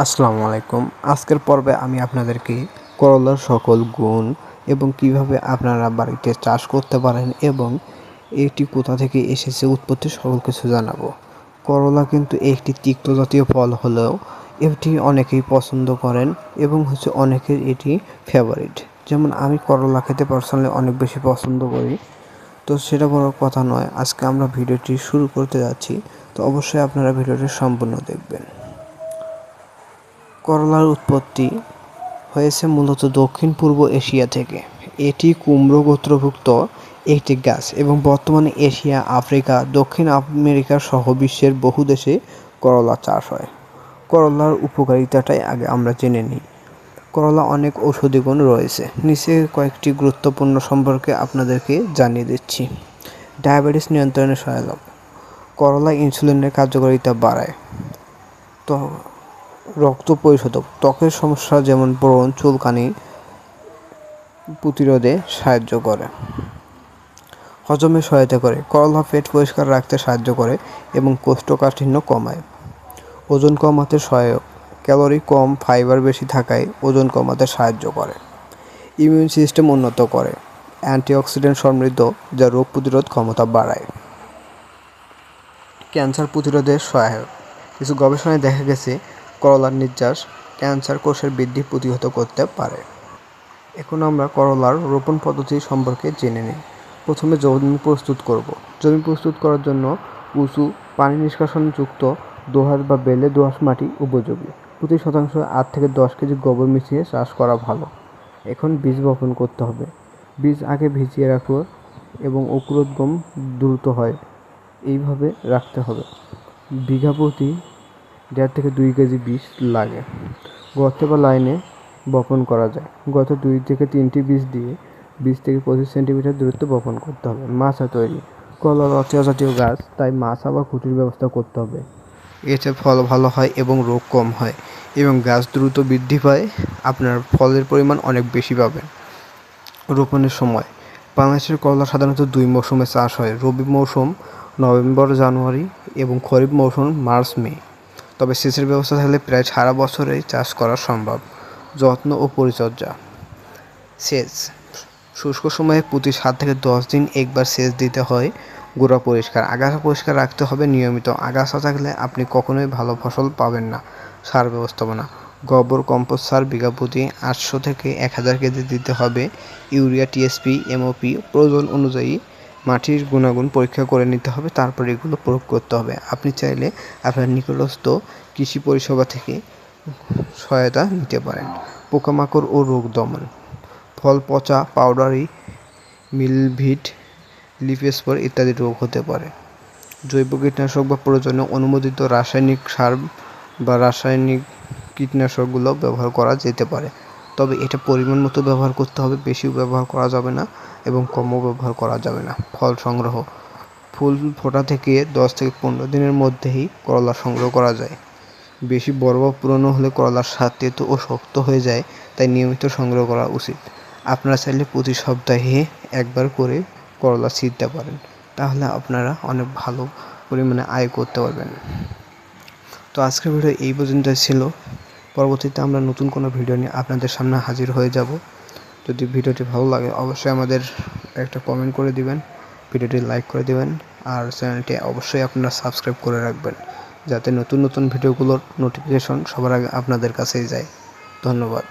আসসালামু আলাইকুম। আজকের পর্বে আমি আপনাদেরকে করলার সকল গুণ এবং কিভাবে আপনারা বাড়িতে চাষ করতে পারেন এবং এটি কোথা থেকে এসেছে উৎপত্তি সকল কিছু জানাবো। করলা কিন্তু একটি তিক্ত জাতীয় ফল হলেও এটি অনেকেই পছন্দ করেন এবং অনেকের এটি ফেভারিট। যেমন আমি করলা খেতে পার্সোনালি অনেক বেশি পছন্দ করি। তো সেটা বড় কথা নয়, আজকে আমরা ভিডিওটি শুরু করতে যাচ্ছি। তো অবশ্যই আপনারা ভিডিওটি সম্পূর্ণ দেখবেন। করলার উৎপত্তি হয়েছে মূলত দক্ষিণ পূর্ব এশিয়া থেকে। এটি কুমড়ো গোত্রভুক্ত একটি গাছ এবং বর্তমানে এশিয়া, আফ্রিকা, দক্ষিণ আমেরিকা সহ বিশ্বের বহু দেশে করলা চাষ হয়। করলার উপকারিতাটাই আগে আমরা জেনে নিই। করলা অনেক ঔষধি গুণ রয়েছে। নিচে কয়েকটি গুরুত্বপূর্ণ সম্পর্কে আপনাদেরকে জানিয়ে দিচ্ছি। ডায়াবেটিস নিয়ন্ত্রণে সহায়ক। করলা ইনসুলিনের কার্যকারিতা বাড়ায়। তো রক্ত পরিশোধক, ত্বকের সমস্যা যেমন ব্রণ, চুলকানি প্রতিরোধে সাহায্য করে। হজমে সহায়তা করে। করলা পেট পরিষ্কার রাখতে সাহায্য করে এবং কোষ্ঠকাঠিন্য কমায়। ওজন কমাতে সহায়ক। ক্যালোরি কম, ফাইবার বেশি থাকায় ওজন কমাতে সাহায্য করে। ইমিউন সিস্টেম উন্নত করে। অ্যান্টিঅক্সিডেন্ট সমৃদ্ধ, যা রোগ প্রতিরোধ ক্ষমতা বাড়ায়। ক্যান্সার প্রতিরোধে সহায়ক। কিছু গবেষণায় দেখা গেছে করলার নির্যাস ক্যান্সার কোষের বৃদ্ধি প্রতিহত করতে পারে। এখন আমরা করলার রোপণ পদ্ধতি সম্পর্কে জেনে নিই। প্রথমে জমি প্রস্তুত করব। জমি প্রস্তুত করার জন্য উঁচু পানি নিষ্কাশনযুক্ত দোআঁশ বা বেলে দোআঁশ মাটি উপযোগী। প্রতি শতাংশ 8 থেকে 10 কেজি গোবর মিশিয়ে চাষ করা ভালো। এখন বীজ বপন করতে হবে। বীজ আগে ভিজিয়ে রাখবো এবং অঙ্কুরোদ্গম দ্রুত হয়, এইভাবে রাখতে হবে। বিঘা প্রতি 1.5 থেকে 2 কেজি বীজ লাগে। গর্তে বা লাইনে বপন করা যায়। গর্তে 2 থেকে 3টি বীজ দিয়ে 20 থেকে 25 সেন্টিমিটার দূরত্বে বপন করতে হবে। মাচা তৈরি। করলা লতা জাতীয় গাছ, তাই মাচা বা খুঁটির ব্যবস্থা করতে হবে। এতে ফল ভালো হয় এবং রোগ কম হয় এবং গাছ দ্রুত বৃদ্ধি পায়। আপনার ফলের পরিমাণ অনেক বেশি পাবেন। রোপণের সময়। বাংলাদেশের করলা সাধারণত 2 মৌসুমে চাষ হয়। রবি মৌসুম নভেম্বর জানুয়ারি এবং খরিফ মৌসুম মার্চ মে। তবে সেচের ব্যবস্থা থাকলে প্রায় সারা বছরেই চাষ করা সম্ভব। যত্ন ও পরিচর্যা। সেচ। শুষ্ক সময়ে প্রতি 7 থেকে 10 দিন একবার সেচ দিতে হয়। গোড়া পরিষ্কার, আগাছা পরিষ্কার রাখতে হবে নিয়মিত। আগাছা থাকলে আপনি কখনোই ভালো ফসল পাবেন না। সার ব্যবস্থাপনা। গোবর কম্পোস্ট সার বিঘা প্রতি 800 থেকে 1000 কেজি দিতে হবে। ইউরিয়া, টিএসপি, এমওপি প্রয়োজন অনুযায়ী মাটির গুণাগুণ পরীক্ষা করে নিতে হবে, তারপর এগুলো প্রয়োগ করতে হবে। আপনি চাইলে আপনার নিকটস্থ কৃষি পরিষেবা থেকে সহায়তা নিতে পারেন। পোকামাকড় ও রোগ দমন। ফল পচা, পাউডারি, মিলভিড, লিফ স্পট ইত্যাদি রোগ হতে পারে। জৈব কীটনাশক বা প্রয়োজনীয় অনুমোদিত রাসায়নিক সার বা রাসায়নিক কীটনাশকগুলো ব্যবহার করা যেতে পারে, তবে এটা পরিমাণ মতো ব্যবহার করতে হবে। বেশিও ব্যবহার করা যাবে না এবং কমও ব্যবহার করা যাবে না। ফল সংগ্রহ। ফুল ফোটা থেকে 10 থেকে 15 দিনের মধ্যেই করলা সংগ্রহ করা যায়। বেশি বড় বা পুরনো হলে করলার স্বাদ তেতো ও শক্ত হয়ে যায়, তাই নিয়মিত সংগ্রহ করা উচিত। আপনারা চাইলে প্রতি সপ্তাহে একবার করে করলা ছিঁড়তে পারেন, তাহলে আপনারা অনেক ভালো পরিমাণে আয় করতে পারবেন। তো আজকের ভিডিও এই পর্যন্তই ছিল। পরবর্তীতে আমরা নতুন কোনো ভিডিও নিয়ে আপনাদের সামনে হাজির হয়ে যাব। যদি ভিডিওটি ভালো লাগে অবশ্যই আমাদের একটা কমেন্ট করে দিবেন, ভিডিওটি লাইক করে দিবেন, আর চ্যানেলটি অবশ্যই আপনারা সাবস্ক্রাইব করে রাখবেন, যাতে নতুন নতুন ভিডিওগুলোর নোটিফিকেশন সবার আগে আপনাদের কাছেই যায়। ধন্যবাদ।